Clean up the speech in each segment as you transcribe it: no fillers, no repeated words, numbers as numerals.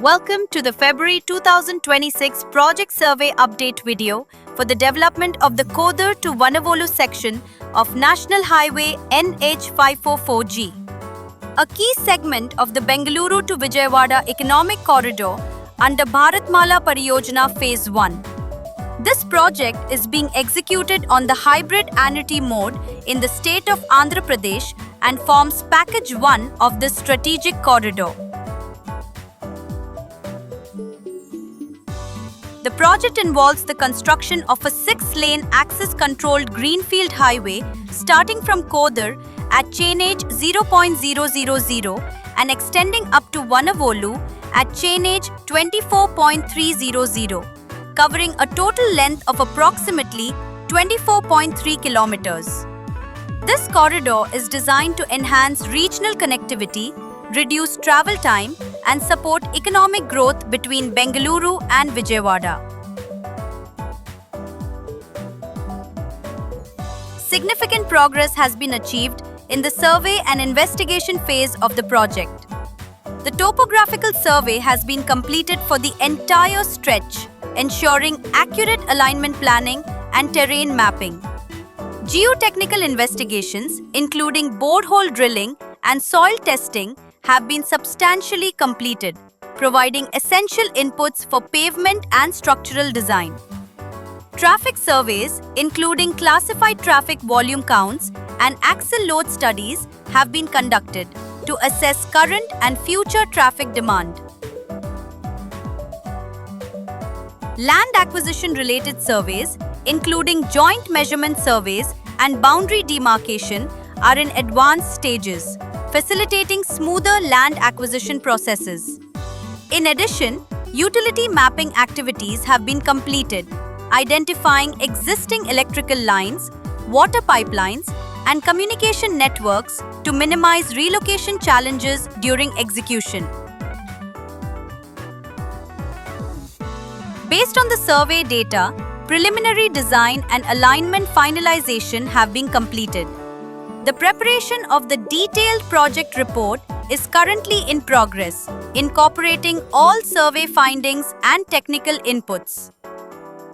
Welcome to the February 2026 Project Survey Update video for the development of the Kodar to Vanavolu section of National Highway NH544G. A key segment of the Bengaluru to Vijayawada Economic Corridor under Bharatmala Pariyojana Phase 1. This project is being executed on the hybrid annuity mode in the state of Andhra Pradesh and forms Package 1 of this strategic corridor. The project involves the construction of a 6-lane access-controlled greenfield highway starting from Kodar at chain age 0.000 and extending up to Vanavolu at chain age 24.300, covering a total length of approximately 24.3 kilometers. This corridor is designed to enhance regional connectivity, reduce travel time, and support economic growth between Bengaluru and Vijayawada. Significant progress has been achieved in the survey and investigation phase of the project. The topographical survey has been completed for the entire stretch, ensuring accurate alignment planning and terrain mapping. Geotechnical investigations, including borehole drilling and soil testing, have been substantially completed, providing essential inputs for pavement and structural design. Traffic surveys, including classified traffic volume counts and axle load studies, have been conducted to assess current and future traffic demand. Land acquisition-related surveys, including joint measurement surveys and boundary demarcation, are in advanced stages, facilitating smoother land acquisition processes. In addition, utility mapping activities have been completed, identifying existing electrical lines, water pipelines, and communication networks to minimize relocation challenges during execution. Based on the survey data, preliminary design and alignment finalization have been completed. The preparation of the detailed project report is currently in progress, incorporating all survey findings and technical inputs.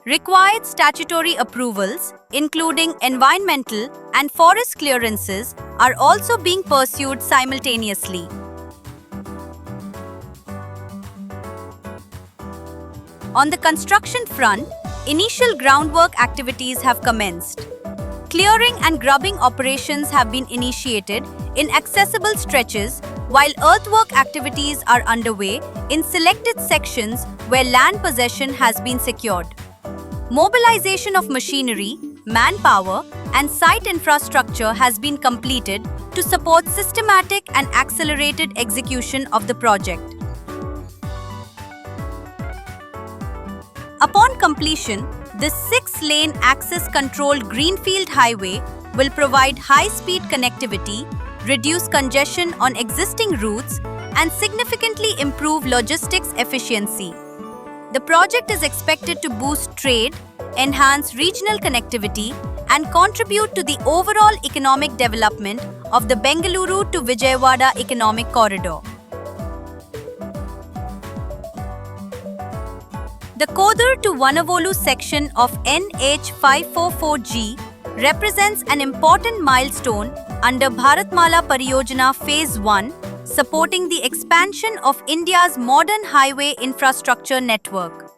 Required statutory approvals, including environmental and forest clearances, are also being pursued simultaneously. On the construction front, initial groundwork activities have commenced. Clearing and grubbing operations have been initiated in accessible stretches, while earthwork activities are underway in selected sections where land possession has been secured. Mobilization of machinery, manpower, and site infrastructure has been completed to support systematic and accelerated execution of the project. Upon completion, this 6-lane access-controlled greenfield highway will provide high-speed connectivity, reduce congestion on existing routes, and significantly improve logistics efficiency. The project is expected to boost trade, enhance regional connectivity, and contribute to the overall economic development of the Bengaluru to Vijayawada Economic Corridor. The Kodar to Vanavolu section of NH544G represents an important milestone under Bharatmala Pariyojana Phase 1, supporting the expansion of India's modern highway infrastructure network.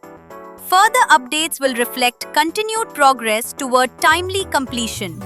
Further updates will reflect continued progress toward timely completion.